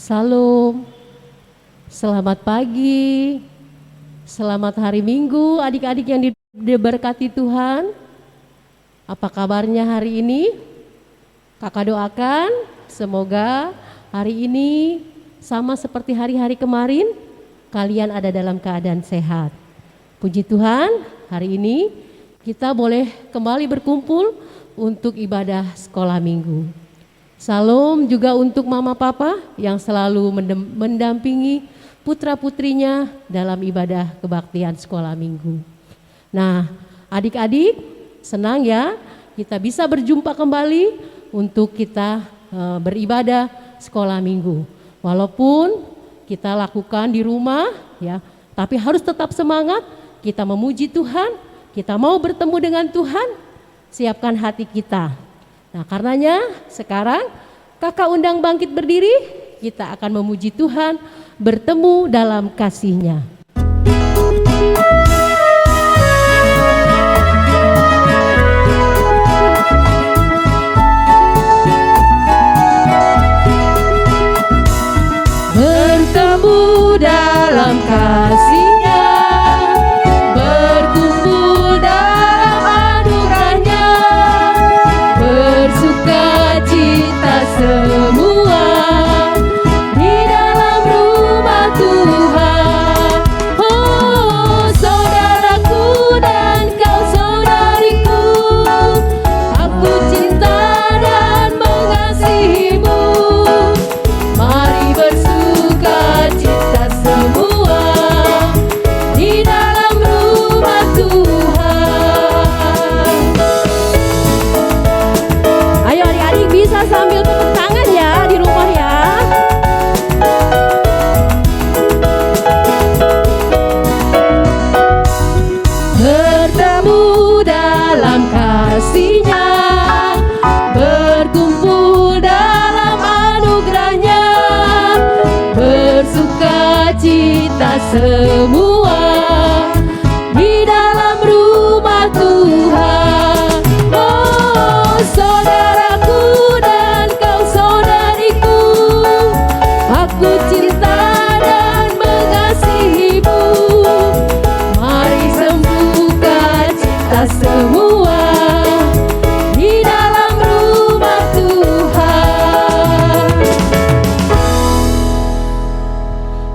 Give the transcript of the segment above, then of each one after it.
Salam, selamat pagi, selamat hari Minggu adik-adik yang diberkati Tuhan. Apa kabarnya hari ini? Kakak doakan semoga hari ini sama seperti hari-hari kemarin, kalian ada dalam keadaan sehat. Puji Tuhan, hari ini kita boleh kembali berkumpul untuk ibadah sekolah minggu. Salam juga untuk mama papa yang selalu mendampingi putra-putrinya dalam ibadah kebaktian sekolah minggu. Nah, adik-adik senang ya kita bisa berjumpa kembali untuk kita beribadah sekolah minggu. Walaupun kita lakukan di rumah ya, tapi harus tetap semangat, kita memuji Tuhan, kita mau bertemu dengan Tuhan, siapkan hati kita. Nah, karenanya sekarang kakak undang bangkit berdiri, kita akan memuji Tuhan, bertemu dalam kasih-Nya. Bertemu dalam kasih-Nya, berkumpul dalam anugerah-Nya, bersuka cita semua di dalam rumah Tuhan. Oh, saudaraku dan kau saudariku, aku cinta dan mengasihimu. Mari bersuka cita semua di dalam rumah Tuhan. Ayo adik-adik bisa sambil tepuk tangan ya di rumah ya. Bertemu dalam kasih-Nya, berkumpul dalam anugerah-Nya, bersuka cita semua di dalam rumah Tuhan. Oh, saudaraku dan kau saudariku, aku cinta dan mengasihimu. Mari sembuhkan cita semua di dalam rumah Tuhan.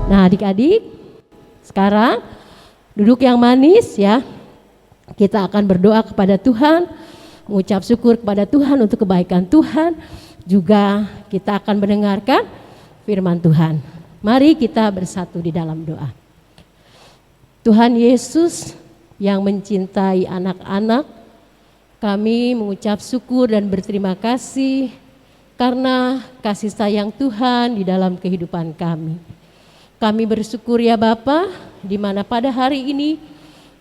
Nah, adik-adik, sekarang duduk yang manis ya. Kita akan berdoa kepada Tuhan, mengucap syukur kepada Tuhan untuk kebaikan Tuhan. Juga kita akan mendengarkan firman Tuhan. Mari kita bersatu di dalam doa. Tuhan Yesus yang mencintai anak-anak, kami mengucap syukur dan berterima kasih karena kasih sayang Tuhan di dalam kehidupan kami. Kami bersyukur ya Bapa, di mana pada hari ini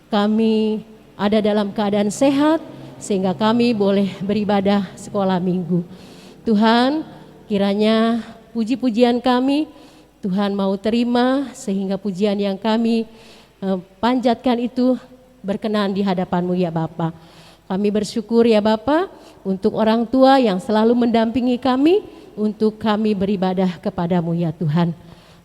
kami ada dalam keadaan sehat sehingga kami boleh beribadah sekolah minggu. Tuhan, kiranya puji-pujian kami Tuhan mau terima sehingga pujian yang kami panjatkan itu berkenan di hadapan-Mu ya Bapa. Kami bersyukur ya Bapa untuk orang tua yang selalu mendampingi kami untuk kami beribadah kepada-Mu ya Tuhan.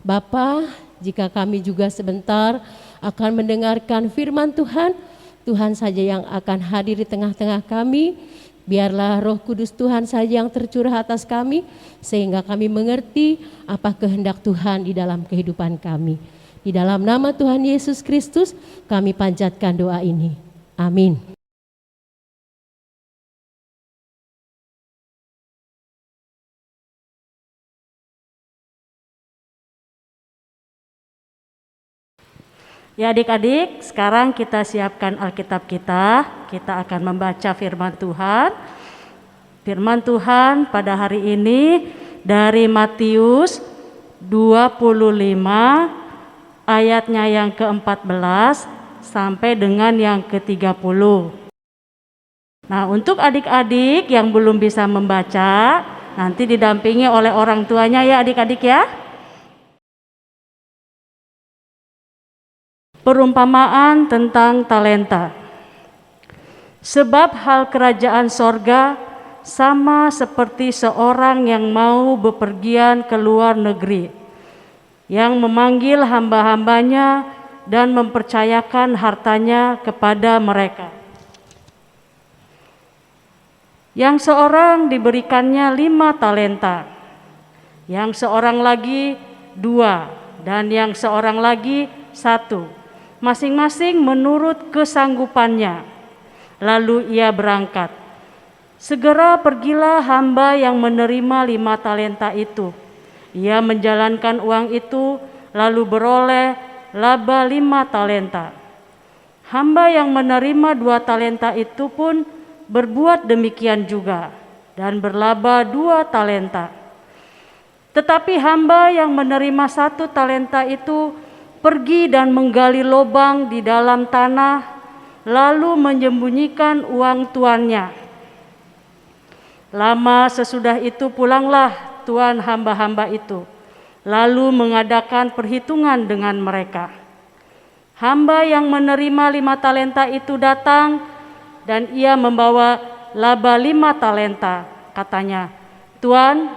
Bapa, jika kami juga sebentar akan mendengarkan firman Tuhan, Tuhan saja yang akan hadir di tengah-tengah kami. Biarlah Roh Kudus Tuhan saja yang tercurah atas kami, sehingga kami mengerti apa kehendak Tuhan di dalam kehidupan kami. Di dalam nama Tuhan Yesus Kristus, kami panjatkan doa ini. Amin. Ya adik-adik, sekarang kita siapkan Alkitab kita akan membaca firman Tuhan. Firman Tuhan pada hari ini dari Matius 25 ayatnya yang ke-14 sampai dengan yang ke-30. Nah, untuk adik-adik yang belum bisa membaca, nanti didampingi oleh orang tuanya ya adik-adik ya. Perumpamaan tentang talenta. Sebab hal kerajaan sorga sama seperti seorang yang mau bepergian ke luar negeri, yang memanggil hamba-hambanya dan mempercayakan hartanya kepada mereka. Yang seorang diberikannya 5 talenta, yang seorang lagi 2, dan yang seorang lagi 1, masing-masing menurut kesanggupannya. Lalu ia berangkat. Segera pergilah hamba yang menerima 5 talenta itu. Ia menjalankan uang itu, lalu beroleh laba 5 talenta. Hamba yang menerima 2 talenta itu pun berbuat demikian juga dan berlaba 2 talenta. Tetapi hamba yang menerima 1 talenta itu pergi dan menggali lubang di dalam tanah, lalu menyembunyikan uang tuannya. Lama sesudah itu pulanglah tuan hamba-hamba itu, lalu mengadakan perhitungan dengan mereka. Hamba yang menerima 5 talenta itu datang, dan ia membawa laba 5 talenta. Katanya, "Tuan,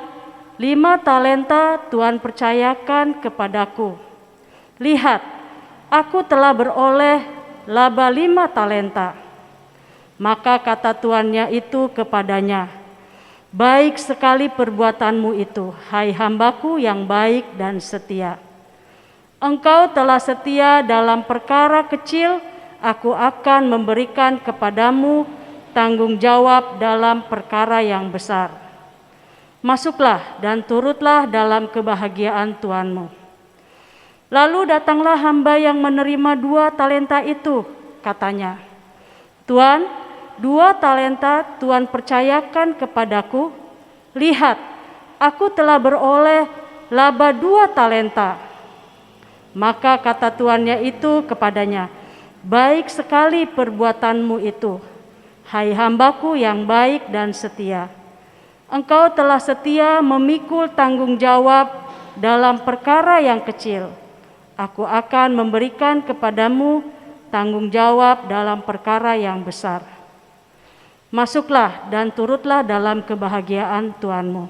5 talenta Tuan percayakan kepadaku. Lihat, aku telah beroleh laba 5 talenta." Maka kata tuannya itu kepadanya, "Baik sekali perbuatanmu itu, hai hambaku yang baik dan setia. Engkau telah setia dalam perkara kecil, aku akan memberikan kepadamu tanggung jawab dalam perkara yang besar. Masuklah dan turutlah dalam kebahagiaan tuanmu." Lalu datanglah hamba yang menerima 2 talenta itu, katanya, "Tuan, 2 talenta Tuan percayakan kepadaku. Lihat, aku telah beroleh laba 2 talenta." Maka kata tuannya itu kepadanya, "Baik sekali perbuatanmu itu, hai hambaku yang baik dan setia. Engkau telah setia memikul tanggung jawab dalam perkara yang kecil. Aku akan memberikan kepadamu tanggung jawab dalam perkara yang besar. Masuklah dan turutlah dalam kebahagiaan tuanmu."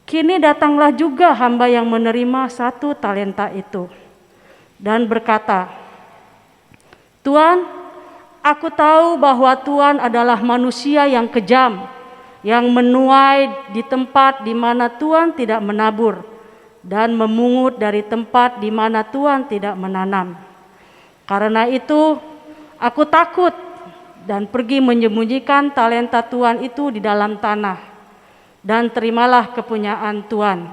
Kini datanglah juga hamba yang menerima 1 talenta itu dan berkata, "Tuan, aku tahu bahwa Tuan adalah manusia yang kejam, yang menuai di tempat di mana Tuan tidak menabur dan memungut dari tempat di mana Tuan tidak menanam. Karena itu aku takut dan pergi menyembunyikan talenta Tuan itu di dalam tanah, dan terimalah kepunyaan Tuan."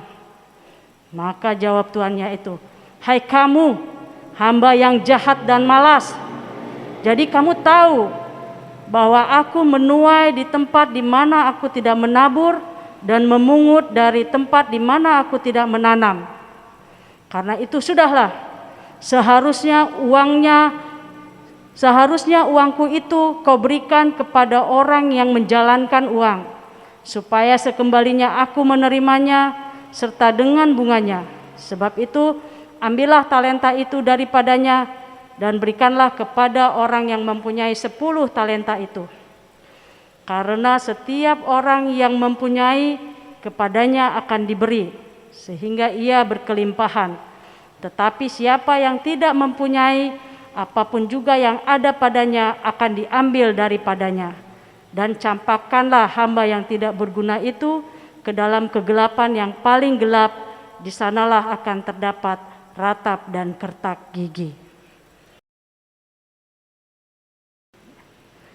Maka jawab tuannya itu, "Hai kamu, hamba yang jahat dan malas. Jadi kamu tahu bahwa aku menuai di tempat di mana aku tidak menabur dan memungut dari tempat di mana aku tidak menanam. Karena itu sudahlah, Seharusnya uangku itu kau berikan kepada orang yang menjalankan uang, supaya sekembalinya aku menerimanya serta dengan bunganya. Sebab itu ambillah talenta itu daripadanya dan berikanlah kepada orang yang mempunyai 10 talenta itu. Karena setiap orang yang mempunyai, kepadanya akan diberi, sehingga ia berkelimpahan. Tetapi siapa yang tidak mempunyai, apapun juga yang ada padanya akan diambil daripadanya. Dan campakkanlah hamba yang tidak berguna itu ke dalam kegelapan yang paling gelap, di sanalah akan terdapat ratap dan kertak gigi."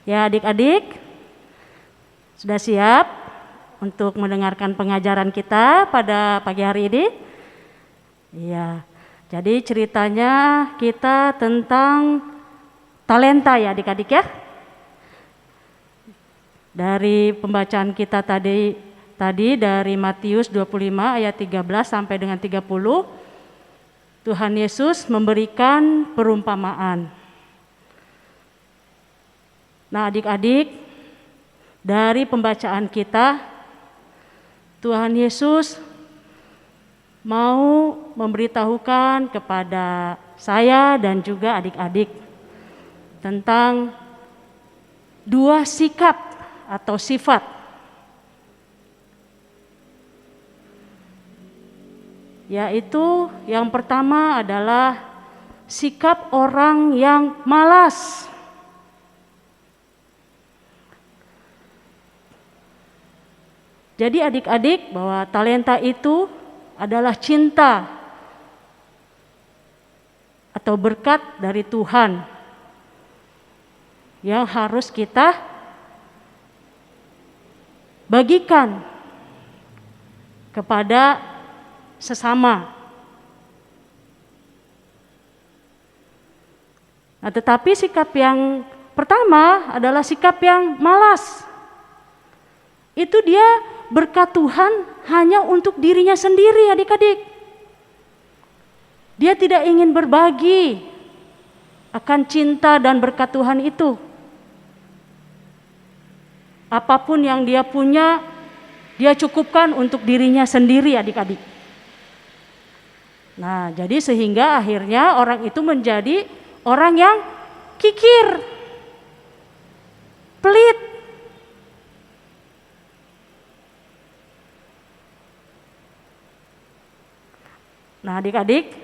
Ya adik-adik, sudah siap untuk mendengarkan pengajaran kita pada pagi hari ini? Iya. Jadi ceritanya kita tentang talenta ya adik-adik ya. Dari pembacaan kita tadi dari Matius 25 ayat 13 sampai dengan 30, Tuhan Yesus memberikan perumpamaan. Nah adik-adik, dari pembacaan kita, Tuhan Yesus mau memberitahukan kepada saya dan juga adik-adik tentang 2 sikap atau sifat yaitu yang pertama adalah sikap orang yang malas. Jadi adik-adik, bahwa talenta itu adalah cinta atau berkat dari Tuhan yang harus kita bagikan kepada sesama. Nah, tetapi sikap yang pertama adalah sikap yang malas. Itu dia berkat Tuhan hanya untuk dirinya sendiri, adik-adik. Dia tidak ingin berbagi akan cinta dan berkat Tuhan itu. Apapun yang dia punya, dia cukupkan untuk dirinya sendiri, adik-adik. Nah, jadi sehingga akhirnya orang itu menjadi orang yang kikir, pelit. Nah, adik-adik,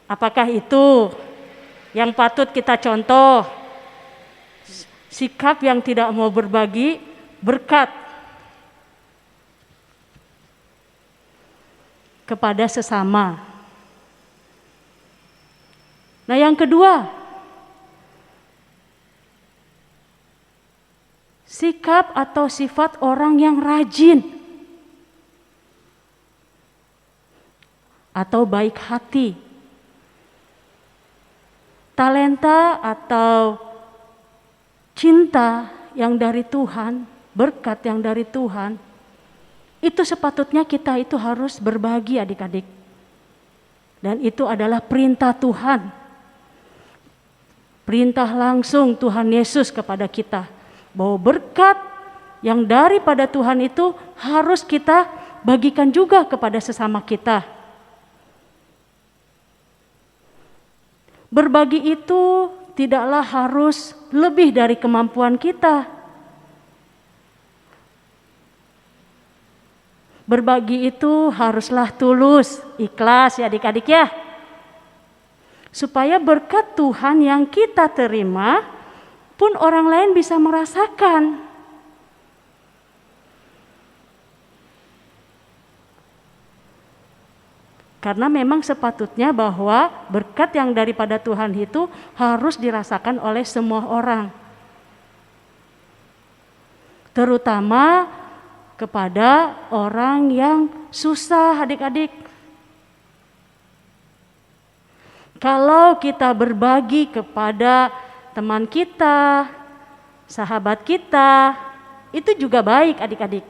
apakah itu yang patut kita contoh? Sikap yang tidak mau berbagi berkat kepada sesama. Nah, yang kedua, sikap atau sifat orang yang rajin atau baik hati. Talenta atau cinta yang dari Tuhan, berkat yang dari Tuhan, itu sepatutnya kita itu harus berbagi, adik-adik. Dan itu adalah perintah Tuhan. Perintah langsung Tuhan Yesus kepada kita, bahwa berkat yang daripada Tuhan itu harus kita bagikan juga kepada sesama kita. Berbagi itu tidaklah harus lebih dari kemampuan kita. Berbagi itu haruslah tulus, ikhlas ya adik-adik ya. Supaya berkat Tuhan yang kita terima pun orang lain bisa merasakan. Karena memang sepatutnya bahwa berkat yang daripada Tuhan itu harus dirasakan oleh semua orang. Terutama kepada orang yang susah, adik-adik. Kalau kita berbagi kepada teman kita, sahabat kita, itu juga baik, adik-adik.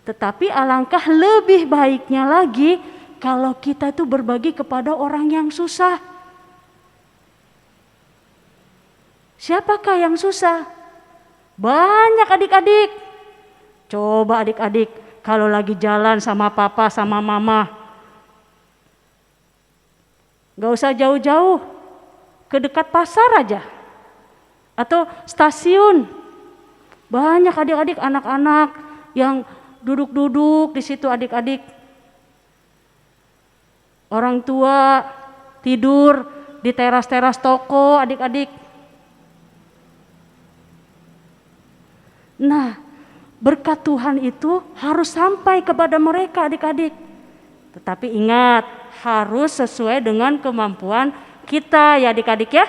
Tetapi alangkah lebih baiknya lagi kalau kita itu berbagi kepada orang yang susah. Siapakah yang susah? Banyak, adik-adik. Coba adik-adik kalau lagi jalan sama papa sama mama, gak usah jauh-jauh, ke dekat pasar aja atau stasiun. Banyak adik-adik, anak-anak yang duduk-duduk di situ, adik-adik. Orang tua tidur di teras-teras toko, adik-adik. Nah, berkat Tuhan itu harus sampai kepada mereka, adik-adik. Tetapi ingat, harus sesuai dengan kemampuan kita ya adik-adik ya.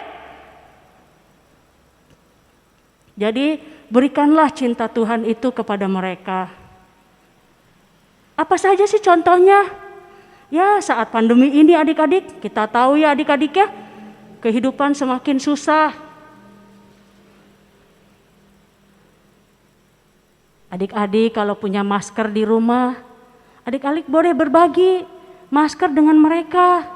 Jadi berikanlah cinta Tuhan itu kepada mereka. Apa saja sih contohnya? Ya, saat pandemi ini adik-adik, kita tahu ya adik-adik ya, kehidupan semakin susah. Adik-adik kalau punya masker di rumah, adik-adik boleh berbagi masker dengan mereka.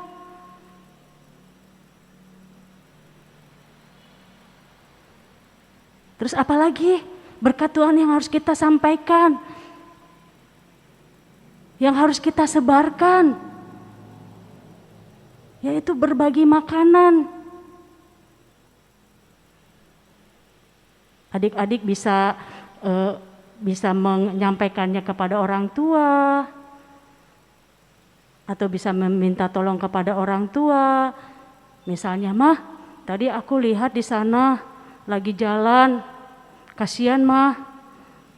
Terus apalagi berkat Tuhan yang harus kita sampaikan, yang harus kita sebarkan, yaitu berbagi makanan. Adik-adik bisa menyampaikannya kepada orang tua, atau bisa meminta tolong kepada orang tua. Misalnya, "Mah, tadi aku lihat di sana lagi jalan, kasihan Mah,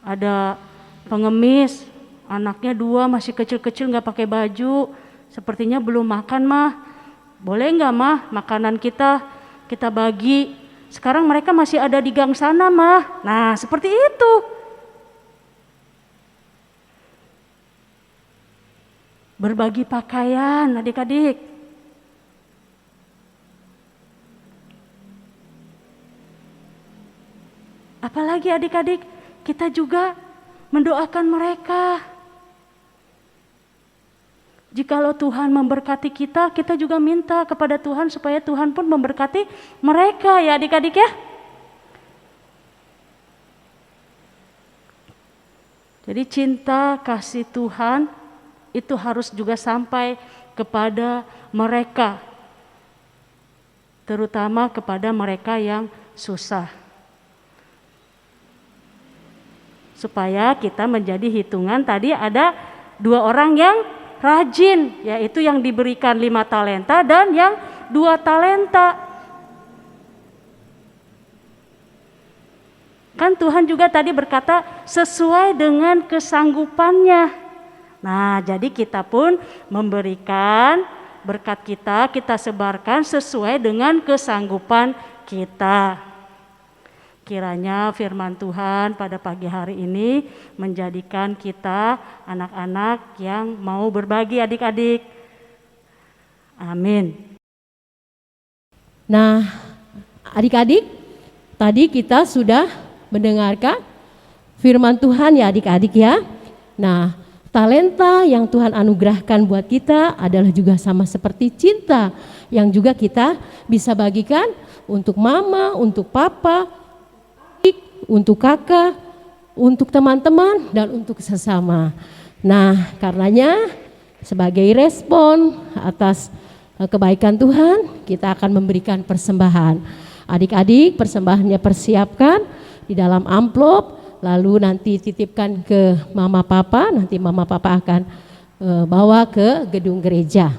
ada pengemis, anaknya 2 masih kecil-kecil nggak pakai baju, sepertinya belum makan Mah. Boleh nggak Mah makanan kita bagi? Sekarang mereka masih ada di gang sana Mah." Nah, seperti itu. Berbagi pakaian adik-adik. Apalagi adik-adik, kita juga mendoakan mereka. Jikalau Tuhan memberkati kita, kita juga minta kepada Tuhan supaya Tuhan pun memberkati mereka ya adik-adik ya. Jadi cinta kasih Tuhan itu harus juga sampai kepada mereka, terutama kepada mereka yang susah. Supaya kita menjadi hitungan, tadi ada 2 orang yang rajin, yaitu yang diberikan 5 talenta dan yang 2 talenta. Kan Tuhan juga tadi berkata sesuai dengan kesanggupannya. Nah, jadi kita pun memberikan berkat kita sebarkan sesuai dengan kesanggupan kita. Kiranya firman Tuhan pada pagi hari ini menjadikan kita anak-anak yang mau berbagi adik-adik. Amin. Nah, adik-adik, tadi kita sudah mendengarkan firman Tuhan ya adik-adik ya. Nah, talenta yang Tuhan anugerahkan buat kita adalah juga sama seperti cinta yang juga kita bisa bagikan untuk mama, untuk papa, untuk kakak, untuk teman-teman, dan untuk sesama. Nah, karenanya sebagai respon atas kebaikan Tuhan, kita akan memberikan persembahan. Adik-adik, persembahannya persiapkan di dalam amplop, lalu nanti titipkan ke mama papa, nanti mama papa akan bawa ke gedung gereja.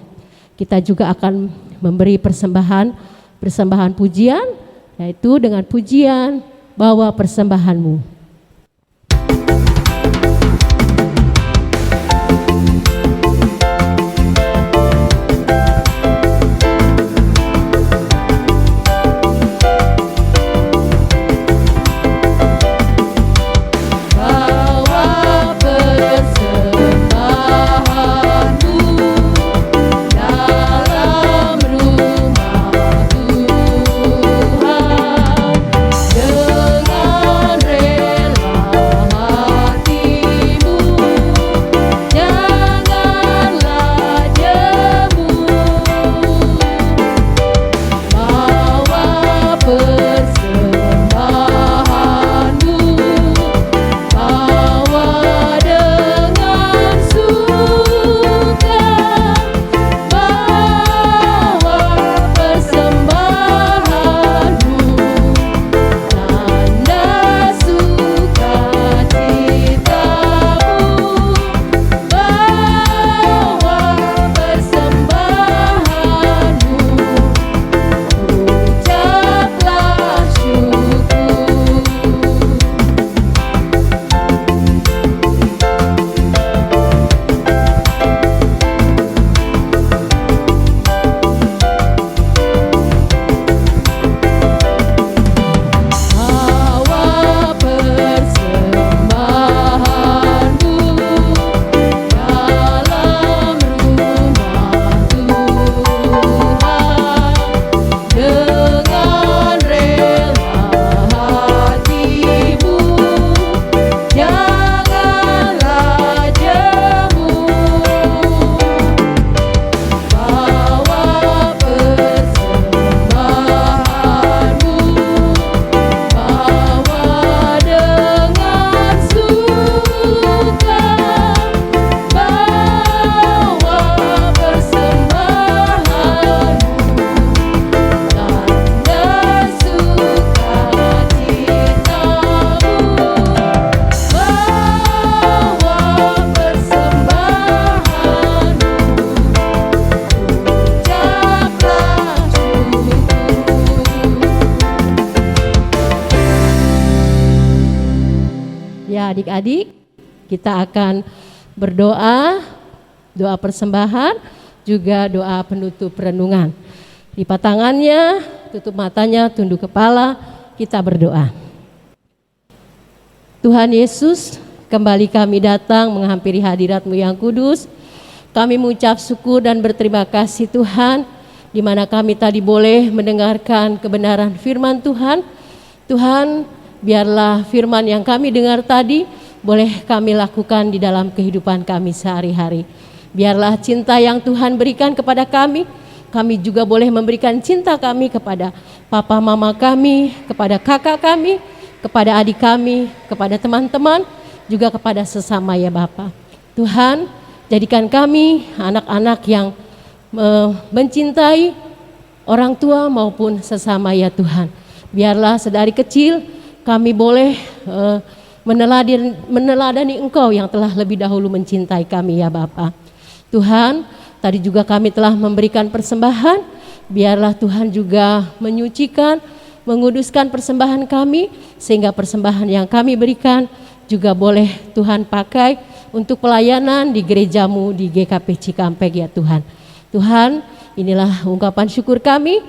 Kita juga akan memberi persembahan pujian, yaitu dengan pujian bawa persembahanmu. adik-adik, kita akan berdoa, doa persembahan, juga doa penutup renungan. Lipat tangannya, tutup matanya, tunduk kepala, kita berdoa. Tuhan Yesus, kembali kami datang menghampiri hadirat-Mu yang kudus. Kami mengucap syukur dan berterima kasih Tuhan, di mana kami tadi boleh mendengarkan kebenaran firman Tuhan. Tuhan, biarlah firman yang kami dengar tadi boleh kami lakukan di dalam kehidupan kami sehari-hari. Biarlah cinta yang Tuhan berikan kepada kami juga boleh memberikan cinta kami kepada papa mama kami, kepada kakak kami, kepada adik kami, kepada teman-teman, juga kepada sesama ya Bapa. Tuhan, jadikan kami anak-anak yang mencintai orang tua maupun sesama ya Tuhan. Biarlah sedari kecil kami boleh meneladani Engkau yang telah lebih dahulu mencintai kami ya Bapa. Tuhan, tadi juga kami telah memberikan persembahan, biarlah Tuhan juga menyucikan, menguduskan persembahan kami, sehingga persembahan yang kami berikan juga boleh Tuhan pakai untuk pelayanan di gereja-Mu di GKP Cikampek ya Tuhan. Tuhan, inilah ungkapan syukur kami.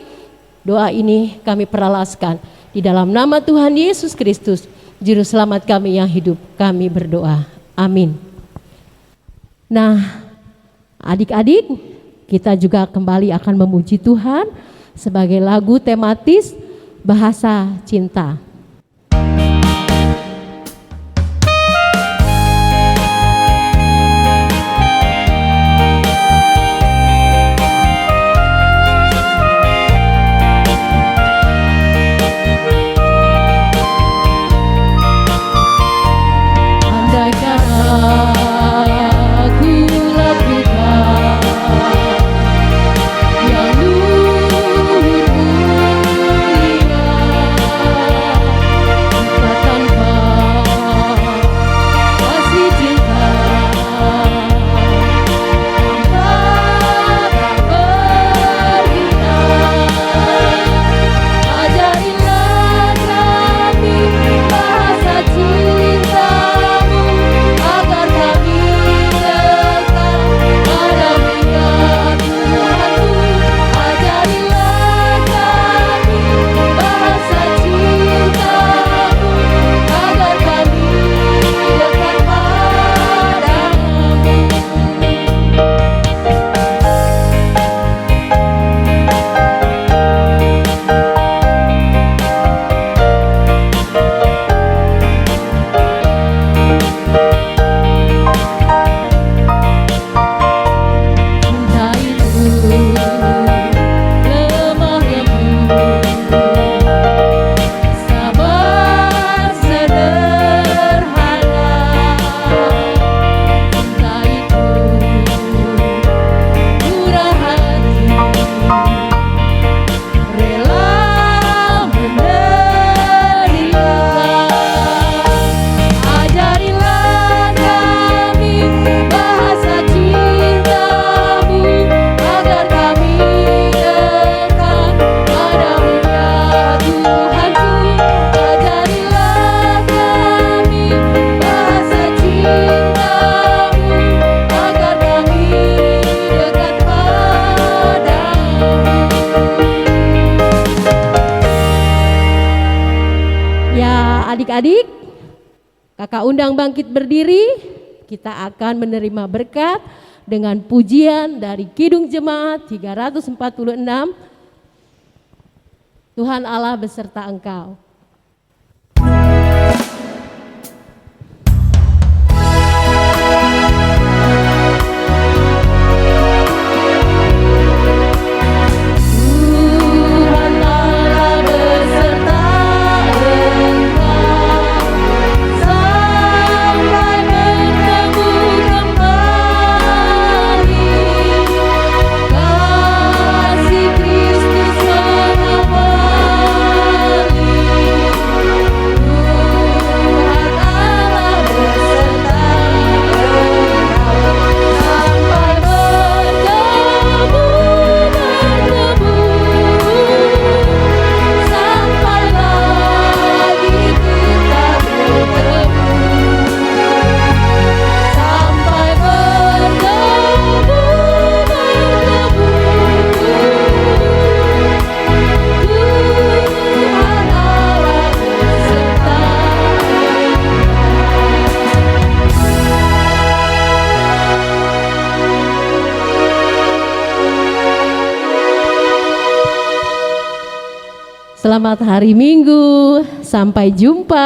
Doa ini kami peralaskan di dalam nama Tuhan Yesus Kristus, Juru Selamat kami yang hidup, kami berdoa. Amin. Nah, adik-adik, kita juga kembali akan memuji Tuhan sebagai lagu tematis Bahasa Cinta. Adik-adik, kakak undang bangkit berdiri. Kita akan menerima berkat dengan pujian dari Kidung Jemaat 346. Tuhan Allah beserta engkau. Kasih Kristus mengawali Selamat hari Minggu. Sampai jumpa.